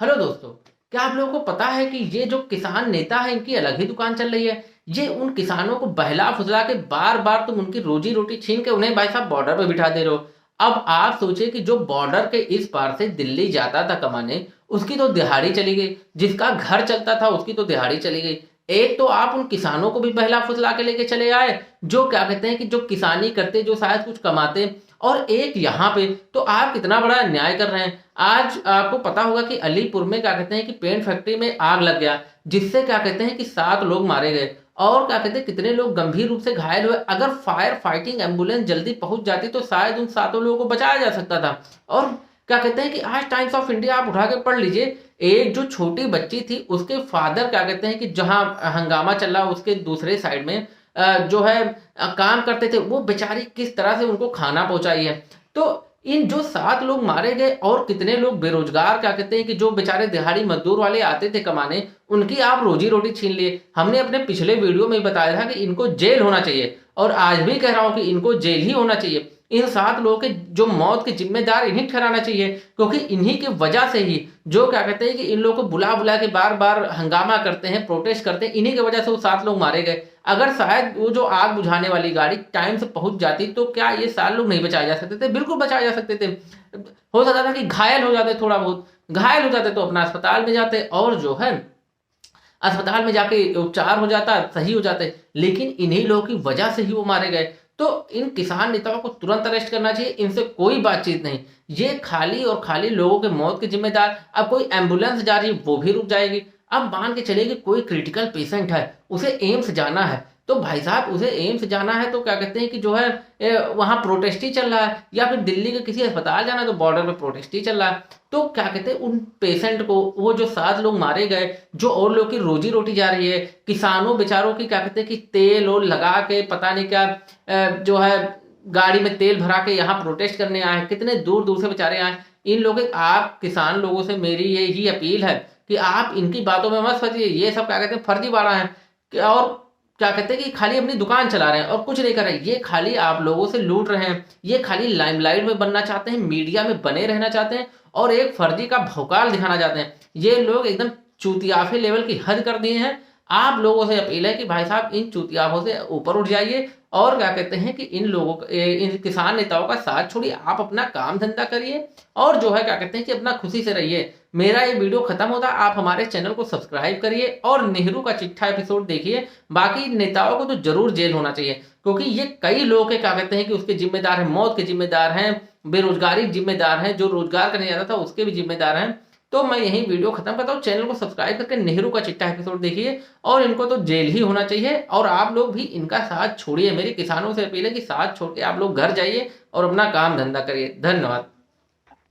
Hello दोस्तों, क्या आप लोगों को पता है कि ये जो किसान नेता है इनकी अलग ही दुकान चल रही है। ये उन किसानों को बहला फुसला के बार बार तुम उनकी रोजी रोटी छीन के उन्हें भाई साहब बॉर्डर पे बिठा दे रहे हो। अब आप सोचिए कि जो बॉर्डर के इस पार से दिल्ली जाता था कमाने, उसकी तो दिहाड़ी चली गई। जिसका घर चलता था उसकी तो दिहाड़ी चली गई। एक तो आप उन किसानों को भी बहला फुसला के लेके चले आए, जो क्या कहते हैं कि जो किसानी करते, जो शायद कुछ कमाते। और एक यहाँ पे तो आप कितना बड़ा अन्याय कर रहे हैं। आज आपको पता होगा कि अलीपुर में क्या कहते हैं कि पेंट फैक्ट्री में आग लग गया, जिससे क्या कहते हैं कि 7 लोग मारे गए और क्या कहते हैं कितने लोग गंभीर रूप से घायल हुए। अगर फायर फाइटिंग एम्बुलेंस जल्दी पहुंच जाती तो शायद उन 7 लोगों को बचाया जा सकता था। और क्या कहते हैं कि आज टाइम्स ऑफ इंडिया आप उठा के पढ़ लीजिए, एक जो छोटी बच्ची थी उसके फादर क्या कहते हैं कि जहां हंगामा चल रहा उसके दूसरे साइड में जो है काम करते थे, वो बेचारी किस तरह से उनको खाना पहुंचाई है। तो इन जो 7 लोग मारे गए और कितने लोग बेरोजगार क्या कहते हैं कि जो बेचारे दिहाड़ी मजदूर वाले आते थे कमाने, उनकी आप रोजी रोटी छीन लिए। हमने अपने पिछले वीडियो में बताया था कि इनको जेल होना चाहिए और आज भी कह रहा हूं कि इनको जेल ही होना चाहिए। इन 7 लोगों के जो मौत के जिम्मेदार इन्हीं ठहराना चाहिए, क्योंकि इन्हीं की वजह से ही जो क्या कहते हैं कि इन लोगों को बुला बुला के बार बार हंगामा करते हैं, प्रोटेस्ट करते हैं, इन्हीं की वजह से वो 7 लोग मारे गए। अगर शायद वो जो आग बुझाने वाली गाड़ी टाइम से पहुंच जाती तो क्या ये 7 लोग नहीं बचाए जा सकते थे? बिल्कुल बचाए जा सकते थे। हो सकता था कि घायल हो जाते, थोड़ा बहुत घायल हो जाते तो अपना अस्पताल में जाते और जो है अस्पताल में जाके उपचार हो जाता, सही हो जाते। लेकिन इन्हीं लोगों की वजह से ही वो मारे गए। तो इन किसान नेताओं को तुरंत अरेस्ट करना चाहिए, इनसे कोई बातचीत नहीं। ये खाली और खाली लोगों के मौत के जिम्मेदार। अब कोई एम्बुलेंस जा रही है वो भी रुक जाएगी। अब मान के चलिए कि कोई क्रिटिकल पेशेंट है, उसे एम्स जाना है, तो भाई साहब उसे एम्स जाना है तो क्या कहते हैं कि जो है वहां प्रोटेस्ट ही चल रहा है, या फिर दिल्ली के किसी अस्पताल जाना है तो बॉर्डर पे प्रोटेस्ट ही चल रहा है। तो क्या कहते हैं उन पेशेंट को, वो जो 7 लोग मारे गए, जो और लोग की रोजी रोटी जा रही है, किसानों बेचारों की क्या कहते हैं कि तेल और लगा के पता नहीं क्या जो है गाड़ी में तेल भरा के यहाँ प्रोटेस्ट करने आए, कितने दूर दूर से बेचारे आए। इन लोगों, आप किसान लोगों से मेरी यही अपील है कि आप इनकी बातों में मत फंसिए। ये सब क्या कहते हैं फर्जीवाड़ा है और क्या कहते हैं कि खाली अपनी दुकान चला रहे हैं और कुछ नहीं कर रहे हैं। ये खाली आप लोगों से लूट रहे हैं। ये खाली लाइमलाइट में बनना चाहते हैं, मीडिया में बने रहना चाहते हैं और एक फर्जी का भौकाल दिखाना चाहते हैं। ये लोग एकदम चूतियाफे लेवल की हद कर दिए हैं। आप लोगों से अपील है कि भाई साहब इन चूतियाफों से ऊपर उठ जाइए और क्या कहते हैं कि इन लोगों इन किसान नेताओं का साथ छोड़िए, आप अपना काम धंधा करिए और जो है क्या कहते हैं कि अपना खुशी से रहिए। मेरा ये वीडियो खत्म होता, आप हमारे चैनल को सब्सक्राइब करिए और नेहरू का चिट्ठा एपिसोड देखिए। बाकी नेताओं को तो जरूर जेल होना चाहिए, क्योंकि ये कई लोग के क्या कहते हैं कि उसके जिम्मेदार हैं, मौत के जिम्मेदार हैं, बेरोजगारी जिम्मेदार हैं, जो रोजगार करने जाता था उसके भी जिम्मेदार हैं। तो मैं यही वीडियो खत्म करता हूँ। चैनल को सब्सक्राइब करके नेहरू का चिट्ठा एपिसोड देखिए और इनको तो जेल ही होना चाहिए। और आप लोग भी इनका साथ छोड़िए। मेरी किसानों से अपील है कि साथ छोड़ के आप लोग घर जाइए और अपना काम धंधा करिए। धन्यवाद।